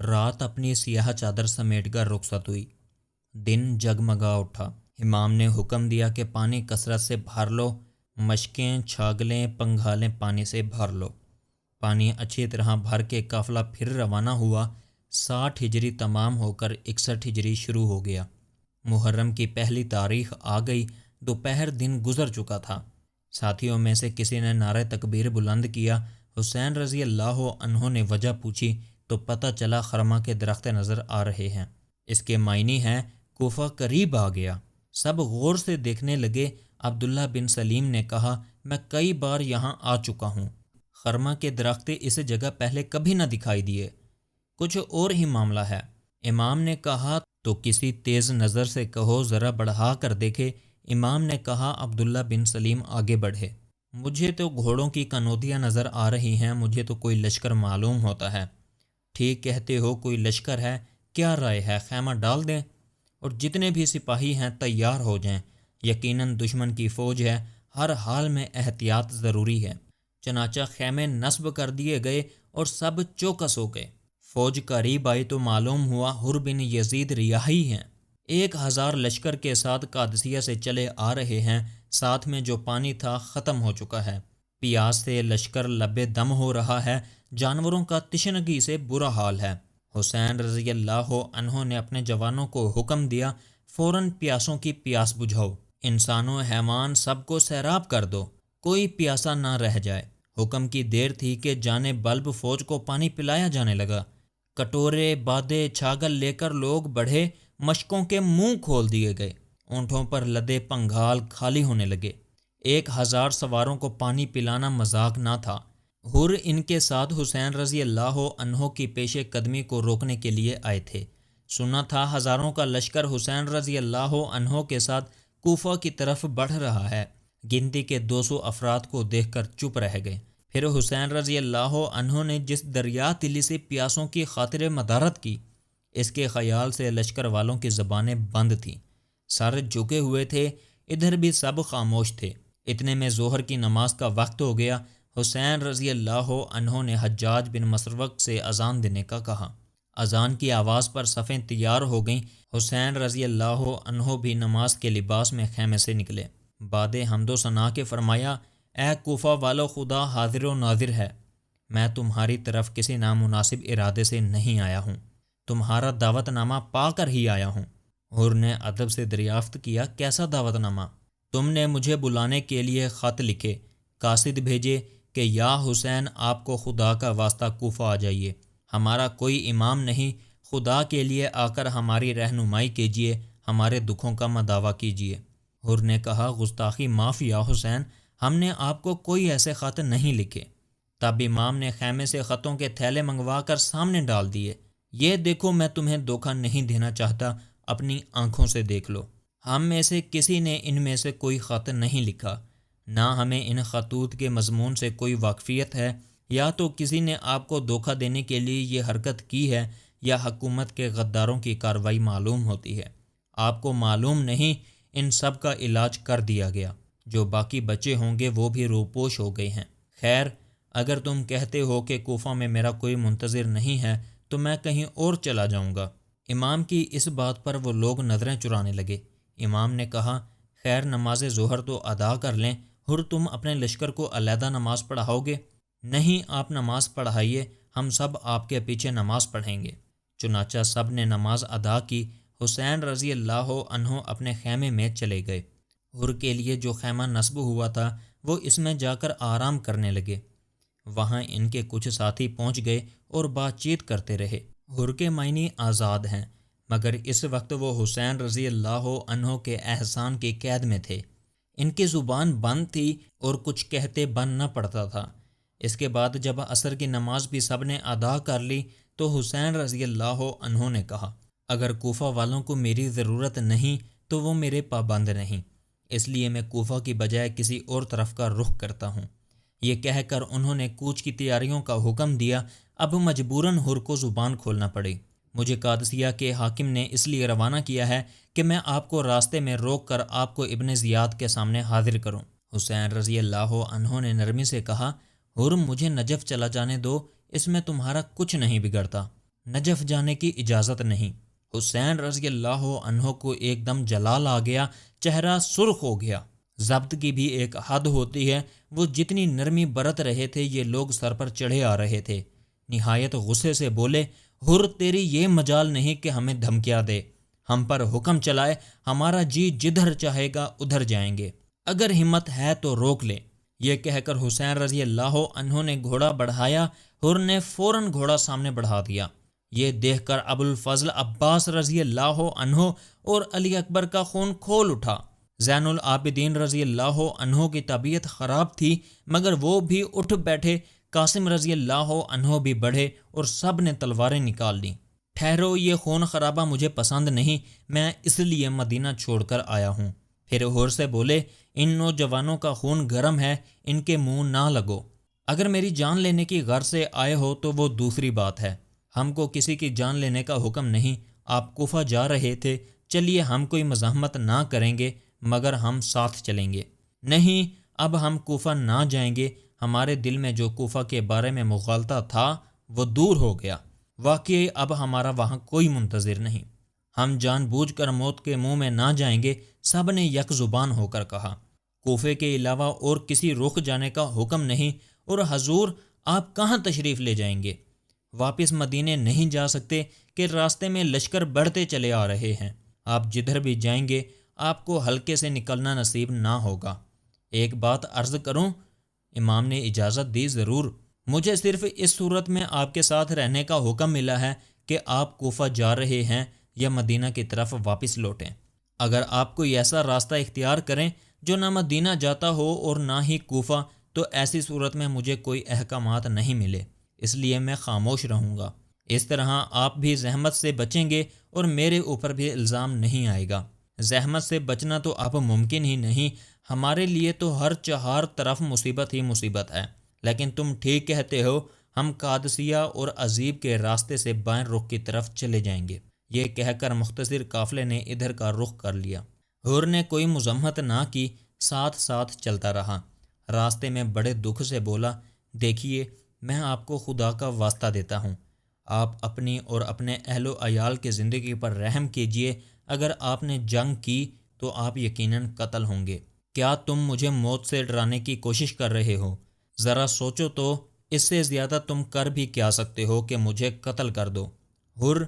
رات اپنی سیاہ چادر سمیٹ کر رخصت ہوئی۔ دن جگمگا اٹھا۔ امام نے حکم دیا کہ پانی کثرت سے بھر لو، مشکیں، چھاگلیں، پنگھالیں پانی سے بھر لو۔ پانی اچھی طرح بھر کے قافلہ پھر روانہ ہوا۔ 60 ہجری تمام ہو کر 61 ہجری شروع ہو گیا۔ محرم کی پہلی تاریخ آ گئی۔ دوپہر دن گزر چکا تھا۔ ساتھیوں میں سے کسی نے نعرہ تکبیر بلند کیا۔ حسین رضی اللہ عنہ نے وجہ پوچھی تو پتہ چلا خرما کے درخت نظر آ رہے ہیں۔ اس کے معنی ہیں کوفہ قریب آ گیا۔ سب غور سے دیکھنے لگے۔ عبداللہ بن سلیم نے کہا، میں کئی بار یہاں آ چکا ہوں، خرما کے درخت اس جگہ پہلے کبھی نہ دکھائی دیے، کچھ اور ہی معاملہ ہے۔ امام نے کہا تو کسی تیز نظر سے کہو ذرا بڑھا کر دیکھے۔ امام نے کہا عبداللہ بن سلیم آگے بڑھے۔ مجھے تو گھوڑوں کی کنوتیاں نظر آ رہی ہیں، مجھے تو کوئی لشکر معلوم ہوتا ہے۔ ٹھیک کہتے ہو، کوئی لشکر ہے، کیا رائے ہے خیمہ ڈال دیں اور جتنے بھی سپاہی ہیں تیار ہو جائیں، یقیناً دشمن کی فوج ہے، ہر حال میں احتیاط ضروری ہے۔ چنانچہ خیمے نصب کر دیے گئے اور سب چوکس ہو گئے۔ فوج قریب آئی تو معلوم ہوا حر بن یزید ریاحی ہیں، 1000 لشکر کے ساتھ قادسیہ سے چلے آ رہے ہیں۔ ساتھ میں جو پانی تھا ختم ہو چکا ہے، پیاس سے لشکر لبے دم ہو رہا ہے، جانوروں کا تشنگی سے برا حال ہے۔ حسین رضی اللہ عنہ نے اپنے جوانوں کو حکم دیا، فوراً پیاسوں کی پیاس بجھاؤ، انسان و حیوان سب کو سیراب کر دو، کوئی پیاسا نہ رہ جائے۔ حکم کی دیر تھی کہ جانے بلب فوج کو پانی پلایا جانے لگا۔ کٹورے، بادے، چھاگل لے کر لوگ بڑھے، مشکوں کے منہ کھول دیے گئے، اونٹوں پر لدے پنگھال خالی ہونے لگے۔ 1000 سواروں کو پانی پلانا مذاق نہ تھا۔ حر ان کے ساتھ حسین رضی اللہ عنہ کی پیش قدمی کو روکنے کے لیے آئے تھے۔ سنا تھا ہزاروں کا لشکر حسین رضی اللہ عنہ کے ساتھ کوفہ کی طرف بڑھ رہا ہے۔ گنتی کے 200 افراد کو دیکھ کر چپ رہ گئے۔ پھر حسین رضی اللہ عنہ نے جس دریا دلی سے پیاسوں کی خاطر مدارت کی، اس کے خیال سے لشکر والوں کی زبانیں بند تھیں، سر جھکے ہوئے تھے، ادھر بھی سب خاموش تھے۔ اتنے میں ظہر کی نماز کا وقت ہو گیا۔ حسین رضی اللہ عنہ نے حجاج بن مسروق سے اذان دینے کا کہا۔ اذان کی آواز پر صفیں تیار ہو گئیں۔ حسین رضی اللہ عنہ بھی نماز کے لباس میں خیمے سے نکلے۔ بعد حمد و ثنا کے فرمایا، اے کوفہ والو، خدا حاضر و ناظر ہے، میں تمہاری طرف کسی نامناسب ارادے سے نہیں آیا ہوں، تمہارا دعوت نامہ پا کر ہی آیا ہوں۔ حر نے ادب سے دریافت کیا، کیسا دعوت نامہ؟ تم نے مجھے بلانے کے لیے خط لکھے، قاصد بھیجے کہ یا حسین آپ کو خدا کا واسطہ کوفہ آ جائیے، ہمارا کوئی امام نہیں، خدا کے لیے آ کر ہماری رہنمائی کیجیے، ہمارے دکھوں کا مداوع کیجیے۔ حر نے کہا، گستاخی معاف یا حسین، ہم نے آپ کو کوئی ایسے خط نہیں لکھے۔ تب امام نے خیمے سے خطوں کے تھیلے منگوا کر سامنے ڈال دیے۔ یہ دیکھو، میں تمہیں دھوکہ نہیں دینا چاہتا، اپنی آنکھوں سے دیکھ لو، ہم میں سے کسی نے ان میں سے کوئی خط نہیں لکھا، نہ ہمیں ان خطوط کے مضمون سے کوئی واقفیت ہے، یا تو کسی نے آپ کو دھوکہ دینے کے لیے یہ حرکت کی ہے، یا حکومت کے غداروں کی کارروائی معلوم ہوتی ہے۔ آپ کو معلوم نہیں، ان سب کا علاج کر دیا گیا، جو باقی بچے ہوں گے وہ بھی روپوش ہو گئے ہیں۔ خیر، اگر تم کہتے ہو کہ کوفہ میں میرا کوئی منتظر نہیں ہے تو میں کہیں اور چلا جاؤں گا۔ امام کی اس بات پر وہ لوگ نظریں چرانے لگے۔ امام نے کہا، خیر، نماز ظہر تو ادا کر لیں، حر تم اپنے لشکر کو علیحدہ نماز پڑھاؤ گے؟ نہیں، آپ نماز پڑھائیے، ہم سب آپ کے پیچھے نماز پڑھیں گے۔ چنانچہ سب نے نماز ادا کی۔ حسین رضی اللہ عنہ اپنے خیمے میں چلے گئے۔ حر کے لیے جو خیمہ نصب ہوا تھا وہ اس میں جا کر آرام کرنے لگے۔ وہاں ان کے کچھ ساتھی پہنچ گئے اور بات چیت کرتے رہے۔ حر کے معنی آزاد ہیں، مگر اس وقت وہ حسین رضی اللہ عنہ کے احسان کی قید میں تھے، ان کی زبان بند تھی اور کچھ کہتے بن نہ پڑتا تھا۔ اس کے بعد جب عصر کی نماز بھی سب نے ادا کر لی تو حسین رضی اللہ عنہ نے کہا، اگر کوفہ والوں کو میری ضرورت نہیں تو وہ میرے پابند نہیں، اس لیے میں کوفہ کی بجائے کسی اور طرف کا رخ کرتا ہوں۔ یہ کہہ کر انہوں نے کوچ کی تیاریوں کا حکم دیا۔ اب مجبوراً حر کو زبان کھولنا پڑی۔ مجھے قادسیہ کے حاکم نے اس لیے روانہ کیا ہے کہ میں آپ کو راستے میں روک کر آپ کو ابن زیاد کے سامنے حاضر کروں۔ حسین رضی اللہ عنہ نے نرمی سے کہا، حر، مجھے نجف چلا جانے دو، اس میں تمہارا کچھ نہیں بگڑتا، نجف جانے کی اجازت نہیں۔ حسین رضی اللہ عنہ کو ایک دم جلال آ گیا، چہرہ سرخ ہو گیا۔ ضبط کی بھی ایک حد ہوتی ہے، وہ جتنی نرمی برت رہے تھے یہ لوگ سر پر چڑھے آ رہے تھے۔ نہایت غصے سے بولے، حر تیری یہ مجال نہیں کہ ہمیں دھمکیاں دے، ہم پر حکم چلائے، ہمارا جی جدھر چاہے گا ادھر جائیں گے، اگر ہمت ہے تو روک لے۔ یہ کہہ کر حسین رضی اللہ عنہ نے گھوڑا بڑھایا، حر نے فوراً گھوڑا سامنے بڑھا دیا۔ یہ دیکھ کر ابو الفضل عباس رضی اللہ عنہ اور علی اکبر کا خون کھول اٹھا۔ زین العابدین رضی اللہ عنہ کی طبیعت خراب تھی مگر وہ بھی اٹھ بیٹھے، قاسم رضی اللہ عنہ بھی بڑھے اور سب نے تلواریں نکال لیں۔ ٹھہرو، یہ خون خرابہ مجھے پسند نہیں، میں اس لیے مدینہ چھوڑ کر آیا ہوں۔ پھر حر سے بولے، ان نوجوانوں کا خون گرم ہے، ان کے منہ نہ لگو، اگر میری جان لینے کی غرض سے آئے ہو تو وہ دوسری بات ہے، ہم کو کسی کی جان لینے کا حکم نہیں۔ آپ کوفہ جا رہے تھے، چلیے ہم کوئی مزاحمت نہ کریں گے مگر ہم ساتھ چلیں گے۔ نہیں، اب ہم کوفہ نہ جائیں گے، ہمارے دل میں جو کوفہ کے بارے میں مغالطہ تھا وہ دور ہو گیا، واقعی اب ہمارا وہاں کوئی منتظر نہیں، ہم جان بوجھ کر موت کے منہ میں نہ جائیں گے۔ سب نے یک زبان ہو کر کہا۔ کوفے کے علاوہ اور کسی رخ جانے کا حکم نہیں، اور حضور آپ کہاں تشریف لے جائیں گے؟ واپس مدینے نہیں جا سکتے کہ راستے میں لشکر بڑھتے چلے آ رہے ہیں، آپ جدھر بھی جائیں گے آپ کو حلقے سے نکلنا نصیب نہ ہوگا۔ ایک بات عرض کروں؟ امام نے اجازت دی، ضرور۔ مجھے صرف اس صورت میں آپ کے ساتھ رہنے کا حکم ملا ہے کہ آپ کوفہ جا رہے ہیں یا مدینہ کی طرف واپس لوٹیں۔ اگر آپ کوئی ایسا راستہ اختیار کریں جو نہ مدینہ جاتا ہو اور نہ ہی کوفہ، تو ایسی صورت میں مجھے کوئی احکامات نہیں ملے، اس لیے میں خاموش رہوں گا۔ اس طرح آپ بھی زحمت سے بچیں گے اور میرے اوپر بھی الزام نہیں آئے گا۔ زحمت سے بچنا تو اب ممکن ہی نہیں، ہمارے لیے تو ہر چہار طرف مصیبت ہی مصیبت ہے، لیکن تم ٹھیک کہتے ہو، ہم قادسیہ اور عزیب کے راستے سے بائیں رخ کی طرف چلے جائیں گے۔ یہ کہہ کر مختصر قافلے نے ادھر کا رخ کر لیا۔ حر نے کوئی مزاحمت نہ کی، ساتھ ساتھ چلتا رہا۔ راستے میں بڑے دکھ سے بولا، دیکھیے میں آپ کو خدا کا واسطہ دیتا ہوں، آپ اپنی اور اپنے اہل و عیال کی زندگی پر رحم کیجئے، اگر آپ نے جنگ کی تو آپ یقیناً قتل ہوں گے۔ کیا تم مجھے موت سے ڈرانے کی کوشش کر رہے ہو؟ ذرا سوچو تو، اس سے زیادہ تم کر بھی کیا سکتے ہو کہ مجھے قتل کر دو؟ حر،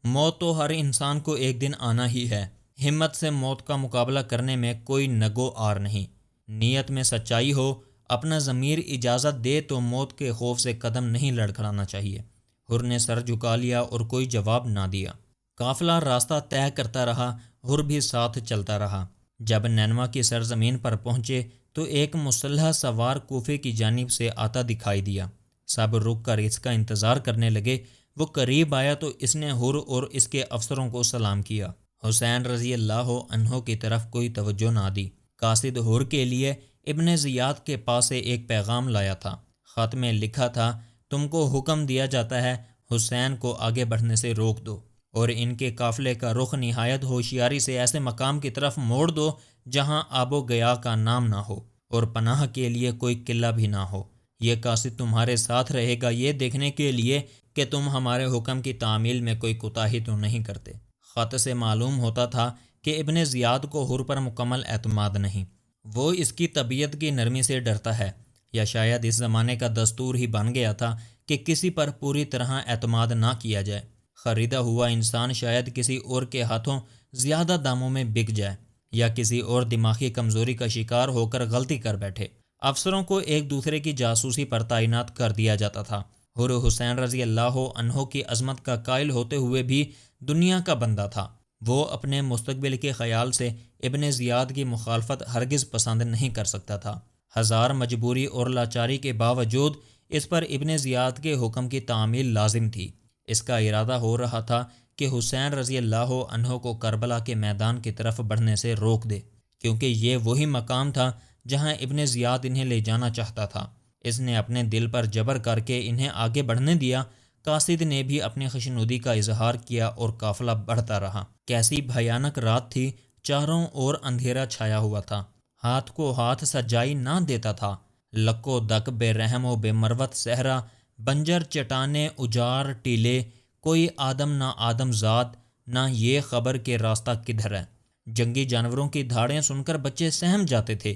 موت تو ہر انسان کو ایک دن آنا ہی ہے، ہمت سے موت کا مقابلہ کرنے میں کوئی نگو آر نہیں۔ نیت میں سچائی ہو، اپنا ضمیر اجازت دے تو موت کے خوف سے قدم نہیں لڑکھڑانا چاہیے۔ حر نے سر جھکا لیا اور کوئی جواب نہ دیا۔ قافلہ راستہ طے کرتا رہا، حر بھی ساتھ چلتا رہا۔ جب نینوا کی سرزمین پر پہنچے تو ایک مسلح سوار کوفے کی جانب سے آتا دکھائی دیا۔ سب رک کر اس کا انتظار کرنے لگے۔ وہ قریب آیا تو اس نے حر اور اس کے افسروں کو سلام کیا۔ حسین رضی اللہ عنہ کی طرف کوئی توجہ نہ دی۔ قاصد حر کے لیے ابن زیاد کے پاس سے ایک پیغام لایا تھا۔ خط میں لکھا تھا، تم کو حکم دیا جاتا ہے حسین کو آگے بڑھنے سے روک دو اور ان کے قافلے کا رخ نہایت ہوشیاری سے ایسے مقام کی طرف موڑ دو جہاں آب و گیا کا نام نہ ہو اور پناہ کے لیے کوئی قلعہ بھی نہ ہو۔ یہ قاصد تمہارے ساتھ رہے گا یہ دیکھنے کے لیے کہ تم ہمارے حکم کی تعمیل میں کوئی کوتاہی تو نہیں کرتے۔ خط سے معلوم ہوتا تھا کہ ابن زیاد کو حر پر مکمل اعتماد نہیں، وہ اس کی طبیعت کی نرمی سے ڈرتا ہے، یا شاید اس زمانے کا دستور ہی بن گیا تھا کہ کسی پر پوری طرح اعتماد نہ کیا جائے۔ خریدا ہوا انسان شاید کسی اور کے ہاتھوں زیادہ داموں میں بک جائے یا کسی اور دماغی کمزوری کا شکار ہو کر غلطی کر بیٹھے۔ افسروں کو ایک دوسرے کی جاسوسی پر تعینات کر دیا جاتا تھا۔ حر حسین رضی اللہ عنہ کی عظمت کا قائل ہوتے ہوئے بھی دنیا کا بندہ تھا۔ وہ اپنے مستقبل کے خیال سے ابن زیاد کی مخالفت ہرگز پسند نہیں کر سکتا تھا۔ ہزار مجبوری اور لاچاری کے باوجود اس پر ابن زیاد کے حکم کی تعمیل لازم تھی۔ اس کا ارادہ ہو رہا تھا کہ حسین رضی اللہ عنہ کو کربلا کے میدان کی طرف بڑھنے سے روک دے، کیونکہ یہ وہی مقام تھا جہاں ابن زیاد انہیں لے جانا چاہتا تھا۔ اس نے اپنے دل پر جبر کر کے انہیں آگے بڑھنے دیا۔ قاصد نے بھی اپنی خوشنودی کا اظہار کیا اور قافلہ بڑھتا رہا۔ کیسی بھیانک رات تھی، چاروں اور اندھیرا چھایا ہوا تھا، ہاتھ کو ہاتھ سجائی نہ دیتا تھا۔ لکو دک بے رحم و بے مروت صحرا، بنجر چٹانیں، اجار ٹیلے، کوئی آدم نہ آدم ذات، نہ یہ خبر کہ راستہ کدھر ہے۔ جنگی جانوروں کی دھاڑیں سن کر بچے سہم جاتے تھے،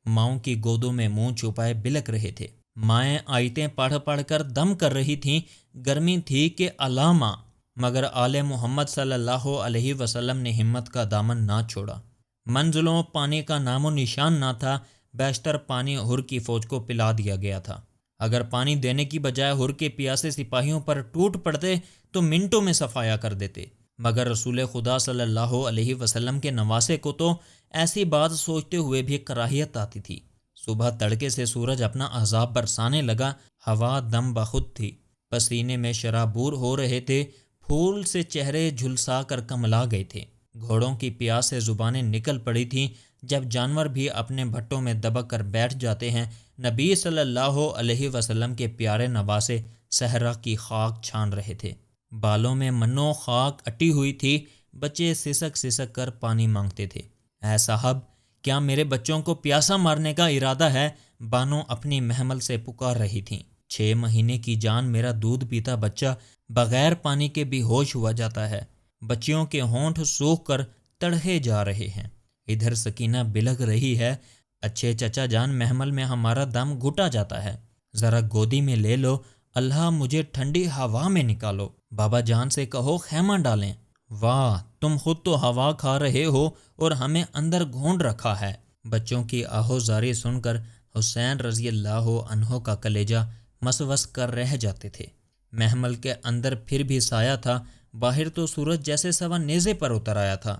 ماؤں کی گودوں میں منہ چھپائے بلک رہے تھے۔ مائیں آیتیں پڑھ پڑھ کر دم کر رہی تھیں، گرمی تھی کہ علامہ، مگر آل محمد صلی اللہ علیہ وسلم نے ہمت کا دامن نہ چھوڑا۔ منزلوں پانی کا نام و نشان نہ تھا، بیشتر پانی حر کی فوج کو پلا دیا گیا تھا۔ اگر پانی دینے کی بجائے حر کے پیاسے سپاہیوں پر ٹوٹ پڑتے تو منٹوں میں صفایا کر دیتے، مگر رسول خدا صلی اللہ علیہ وسلم کے نواسے کو تو ایسی بات سوچتے ہوئے بھی کراہیت آتی تھی۔ صبح تڑکے سے سورج اپنا عذاب برسانے لگا، ہوا دم بخود تھی، پسینے میں شرابور ہو رہے تھے، پھول سے چہرے جھلسا کر کملا گئے تھے۔ گھوڑوں کی پیاس سے زبانیں نکل پڑی تھیں۔ جب جانور بھی اپنے بھٹوں میں دبک کر بیٹھ جاتے ہیں، نبی صلی اللہ علیہ وسلم کے پیارے نواسے صحرا کی خاک چھان رہے تھے، بالوں میں منو خاک اٹی ہوئی تھی۔ بچے سسک سسک کر پانی مانگتے تھے۔ اے صاحب، کیا میرے بچوں کو پیاسا مارنے کا ارادہ ہے؟ بانو اپنی محمل سے پکار رہی تھیں۔ 6 مہینے کی جان میرا دودھ پیتا بچہ بغیر پانی کے بھی ہوش ہوا جاتا ہے۔ بچیوں کے ہونٹ سوکھ کر تڑہے جا رہے ہیں۔ ادھر سکینہ بلک رہی ہے، اچھے چچا جان، محمل میں ہمارا دم گھٹا جاتا ہے، ذرا گودی میں لے لو، اللہ مجھے ٹھنڈی ہوا میں نکالو، بابا جان سے کہو خیمہ ڈالیں۔ واہ، تم خود تو ہوا کھا رہے ہو اور ہمیں اندر گھونڈ رکھا ہے۔ بچوں کی آہو زاری سن کر حسین رضی اللہ عنہ کا کلیجہ مسوس کر رہ جاتے تھے۔ محمل کے اندر پھر بھی سایہ تھا، باہر تو سورج جیسے سوا نیزے پر اتر آیا تھا۔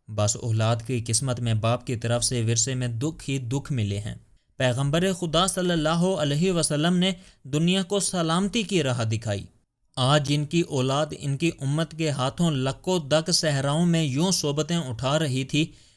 بس اولاد کی قسمت میں باپ کی طرف سے ورثے میں دکھ ہی دکھ ملے ہیں۔ پیغمبر خدا صلی اللہ علیہ وسلم نے دنیا کو سلامتی کی راہ دکھائی۔ آج ان کی اولاد ان کی امت کے ہاتھوں لکو دک صحراؤں میں یوں صحبتیں اٹھا رہی تھی